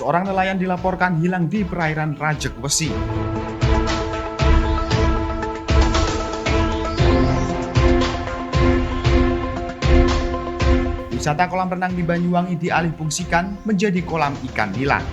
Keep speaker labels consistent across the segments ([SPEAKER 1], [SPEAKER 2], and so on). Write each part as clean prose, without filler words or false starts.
[SPEAKER 1] Seorang nelayan dilaporkan hilang di perairan Rajek Wesi. Wisata kolam renang di Banyuwangi dialihfungsikan menjadi kolam ikan hilang.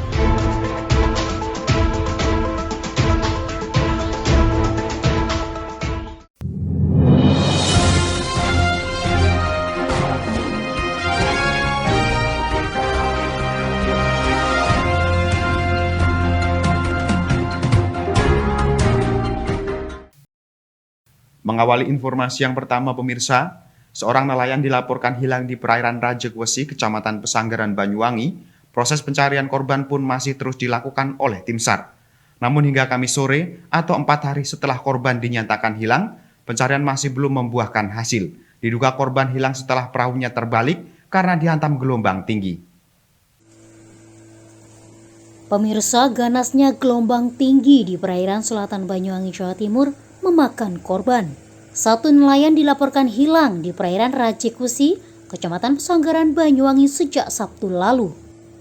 [SPEAKER 1] Mengawali informasi yang pertama, pemirsa, seorang nelayan dilaporkan hilang di perairan Rajek Wesi, Kecamatan Pesanggaran, Banyuwangi. Proses pencarian korban pun masih terus dilakukan oleh tim SAR. Namun hingga Kamis sore atau 4 hari setelah korban dinyatakan hilang, pencarian masih belum membuahkan hasil. Diduga korban hilang setelah perahunya terbalik karena dihantam gelombang tinggi.
[SPEAKER 2] Pemirsa, ganasnya gelombang tinggi di perairan selatan Banyuwangi, Jawa Timur memakan korban. Satu nelayan dilaporkan hilang di perairan Rajek Wesi, Kecamatan Pesanggaran, Banyuwangi sejak Sabtu lalu.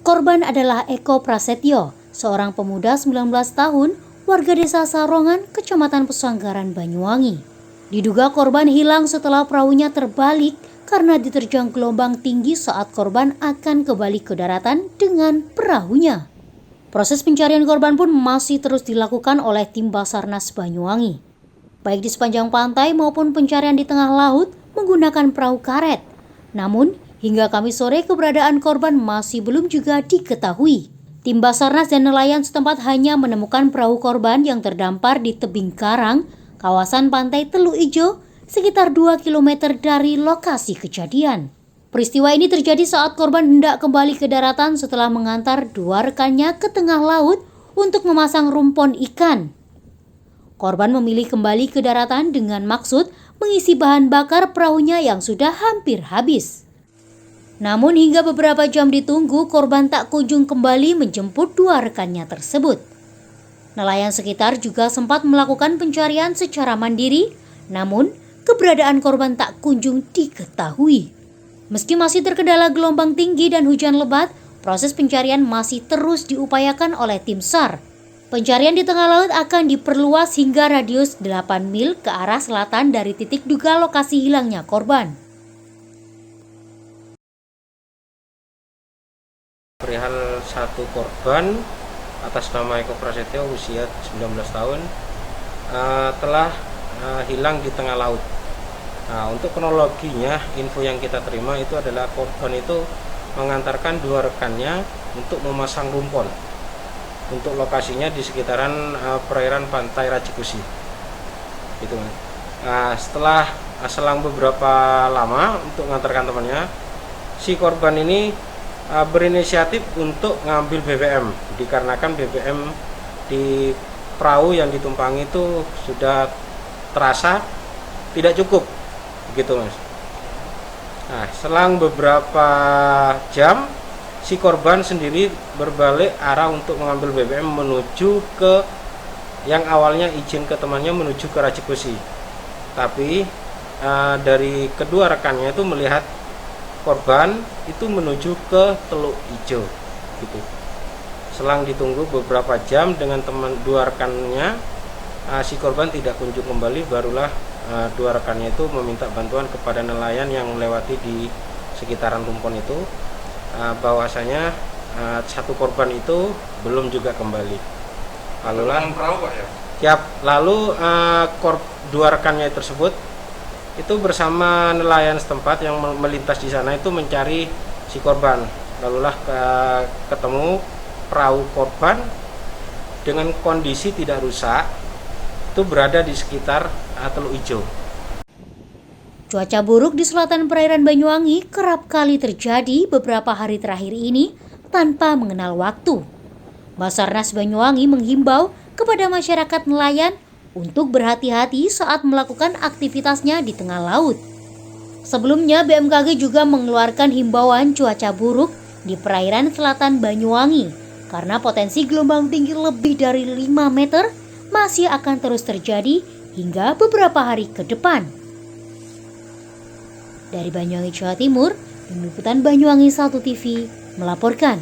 [SPEAKER 2] Korban adalah Eko Prasetyo, seorang pemuda 19 tahun, warga desa Sarongan, Kecamatan Pesanggaran, Banyuwangi. Diduga korban hilang setelah perahunya terbalik karena diterjang gelombang tinggi saat korban akan kembali ke daratan dengan perahunya. Proses pencarian korban pun masih terus dilakukan oleh tim Basarnas Banyuwangi, baik di sepanjang pantai maupun pencarian di tengah laut menggunakan perahu karet. Namun, hingga Kamis sore keberadaan korban masih belum juga diketahui. Tim Basarnas dan nelayan setempat hanya menemukan perahu korban yang terdampar di tebing karang, kawasan pantai Teluk Ijo, sekitar 2 km dari lokasi kejadian. Peristiwa ini terjadi saat korban hendak kembali ke daratan setelah mengantar 2 rekannya ke tengah laut untuk memasang rumpon ikan. Korban memilih kembali ke daratan dengan maksud mengisi bahan bakar perahunya yang sudah hampir habis. Namun hingga beberapa jam ditunggu, korban tak kunjung kembali menjemput 2 rekannya tersebut. Nelayan sekitar juga sempat melakukan pencarian secara mandiri, namun keberadaan korban tak kunjung diketahui. Meski masih terkendala gelombang tinggi dan hujan lebat, proses pencarian masih terus diupayakan oleh tim SAR. Pencarian di tengah laut akan diperluas hingga radius 8 mil ke arah selatan dari titik duga lokasi hilangnya korban.
[SPEAKER 3] Perihal satu korban atas nama Eko Prasetyo usia 19 tahun telah hilang di tengah laut. Nah, untuk kronologinya, info yang kita terima itu adalah korban itu mengantarkan 2 rekannya untuk memasang rumpon. Untuk lokasinya di sekitaran perairan pantai Rajek Wesi. Gitu. Setelah selang beberapa lama untuk mengantarkan temannya, si korban ini berinisiatif untuk ngambil BBM, dikarenakan BBM di perahu yang ditumpangi itu sudah terasa tidak cukup. Begitu, Mas. Nah, selang beberapa jam si korban sendiri berbalik arah untuk mengambil BBM menuju ke yang awalnya izin ke temannya menuju ke Rajek Wesi. Tapi dari kedua rekannya itu melihat korban itu menuju ke Teluk Ijo gitu. Selang ditunggu beberapa jam dengan 2 rekannya, si korban tidak kunjung kembali, barulah 2 rekannya itu meminta bantuan kepada nelayan yang melewati di sekitaran rumpon itu, bahwasanya satu korban itu belum juga kembali. Lalu 2 rekannya tersebut itu bersama nelayan setempat yang melintas di sana itu mencari si korban. Lalulah ketemu perahu korban dengan kondisi tidak rusak, itu berada di sekitar Teluk Ijo.
[SPEAKER 2] Cuaca buruk di selatan perairan Banyuwangi kerap kali terjadi beberapa hari terakhir ini tanpa mengenal waktu. Basarnas Banyuwangi menghimbau kepada masyarakat nelayan untuk berhati-hati saat melakukan aktivitasnya di tengah laut. Sebelumnya, BMKG juga mengeluarkan himbauan cuaca buruk di perairan selatan Banyuwangi karena potensi gelombang tinggi lebih dari 5 meter masih akan terus terjadi hingga beberapa hari ke depan. Dari Banyuwangi, Jawa Timur, Tim Liputan Banyuwangi 1 TV melaporkan.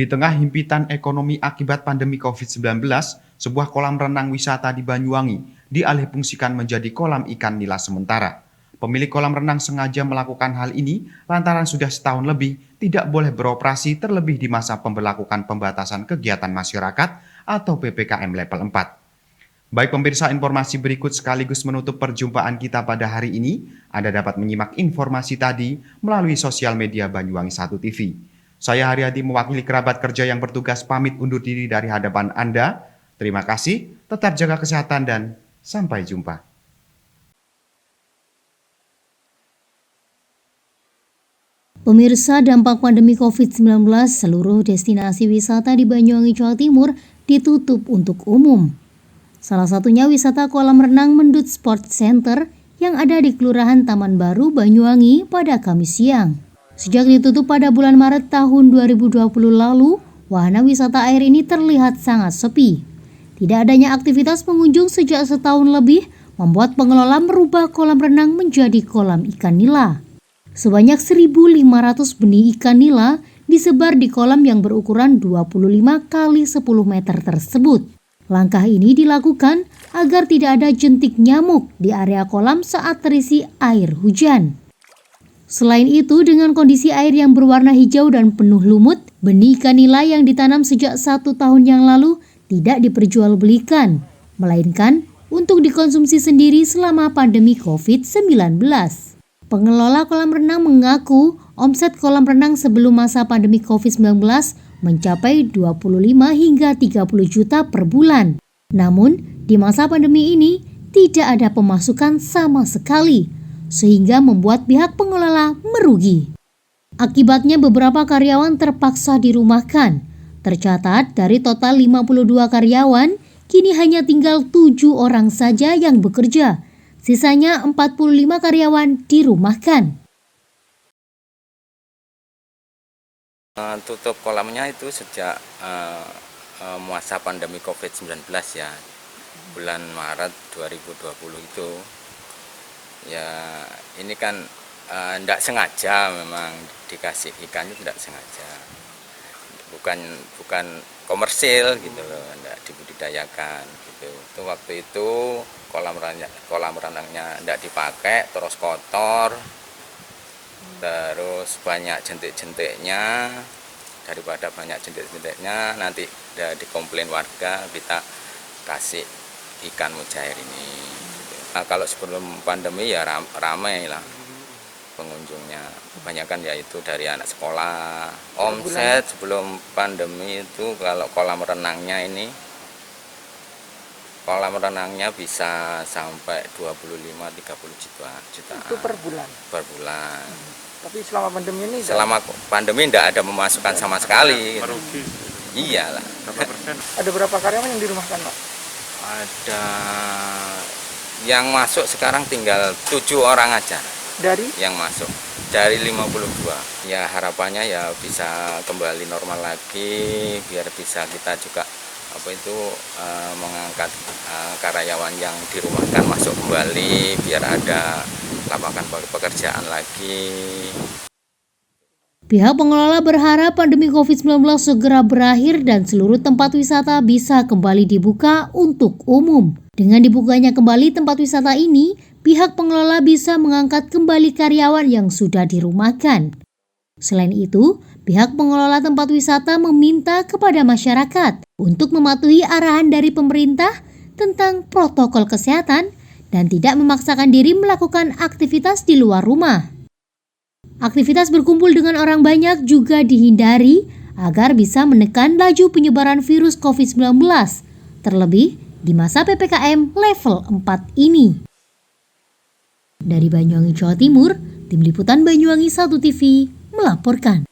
[SPEAKER 1] Di tengah himpitan ekonomi akibat pandemi COVID-19, sebuah kolam renang wisata di Banyuwangi dialihfungsikan menjadi kolam ikan nila sementara. Pemilik kolam renang sengaja melakukan hal ini lantaran sudah setahun lebih tidak boleh beroperasi terlebih di masa pemberlakuan pembatasan kegiatan masyarakat atau PPKM level 4. Baik pemirsa, informasi berikut sekaligus menutup perjumpaan kita pada hari ini. Anda dapat menyimak informasi tadi melalui sosial media Banyuwangi 1 TV. Saya Haryadi mewakili kerabat kerja yang bertugas pamit undur diri dari hadapan Anda. Terima kasih, tetap jaga kesehatan dan sampai jumpa.
[SPEAKER 2] Pemirsa, dampak pandemi COVID-19, seluruh destinasi wisata di Banyuwangi, Jawa Timur ditutup untuk umum. Salah satunya wisata kolam renang Mendut Sport Center yang ada di Kelurahan Taman Baru, Banyuwangi pada Kamis siang. Sejak ditutup pada bulan Maret tahun 2020 lalu, wahana wisata air ini terlihat sangat sepi. Tidak adanya aktivitas pengunjung sejak setahun lebih membuat pengelola merubah kolam renang menjadi kolam ikan nila. Sebanyak 1.500 benih ikan nila disebar di kolam yang berukuran 25 kali 10 meter tersebut. Langkah ini dilakukan agar tidak ada jentik nyamuk di area kolam saat terisi air hujan. Selain itu, dengan kondisi air yang berwarna hijau dan penuh lumut, benih ikan nila yang ditanam sejak 1 tahun yang lalu tidak diperjualbelikan, melainkan untuk dikonsumsi sendiri selama pandemi COVID-19. Pengelola kolam renang mengaku omset kolam renang sebelum masa pandemi COVID-19 mencapai 25 hingga 30 juta per bulan. Namun, di masa pandemi ini tidak ada pemasukan sama sekali, sehingga membuat pihak pengelola merugi. Akibatnya beberapa karyawan terpaksa dirumahkan. Tercatat dari total 52 karyawan, kini hanya tinggal 7 orang saja yang bekerja. Sisanya 45 karyawan dirumahkan.
[SPEAKER 4] Tutup kolamnya itu sejak masa pandemi COVID-19 ya, bulan Maret 2020 itu. Ya ini kan tidak sengaja, memang dikasih ikannya tidak sengaja. Bukan komersil gitu loh, tidak dibudidayakan gitu. Itu waktu itu kolam renangnya tidak dipakai, terus kotor. Terus banyak jentik-jentiknya, daripada banyak jentik-jentiknya nanti udah dikomplain warga, kita kasih ikan mujair ini. Nah, kalau sebelum pandemi ya ramai lah pengunjungnya, kebanyakan yaitu dari anak sekolah. Omset sebelum pandemi itu kalau kolam renangnya bisa sampai 25-30 juta.
[SPEAKER 5] Itu per bulan?
[SPEAKER 4] Per bulan.
[SPEAKER 5] Tapi selama pandemi ini?
[SPEAKER 4] Selama pandemi tidak ada pemasukan sama sekali.
[SPEAKER 6] Merugi.
[SPEAKER 4] Iyalah.
[SPEAKER 6] Berapa persen?
[SPEAKER 5] Ada berapa karyawan yang dirumahkan, Pak?
[SPEAKER 4] Ada yang masuk sekarang tinggal 7 orang aja.
[SPEAKER 5] Dari?
[SPEAKER 4] Yang masuk. Dari 52. Ya harapannya ya bisa kembali normal lagi, biar bisa kita juga mengangkat karyawan yang dirumahkan masuk kembali, biar ada lapangan pekerjaan lagi.
[SPEAKER 2] Pihak pengelola berharap pandemi COVID-19 segera berakhir dan seluruh tempat wisata bisa kembali dibuka untuk umum. Dengan dibukanya kembali tempat wisata ini, pihak pengelola bisa mengangkat kembali karyawan yang sudah dirumahkan. Selain itu, pihak pengelola tempat wisata meminta kepada masyarakat untuk mematuhi arahan dari pemerintah tentang protokol kesehatan dan tidak memaksakan diri melakukan aktivitas di luar rumah. Aktivitas berkumpul dengan orang banyak juga dihindari agar bisa menekan laju penyebaran virus COVID-19, terlebih di masa PPKM level 4 ini. Dari Banyuwangi, Jawa Timur, Tim Liputan Banyuwangi 1 TV melaporkan.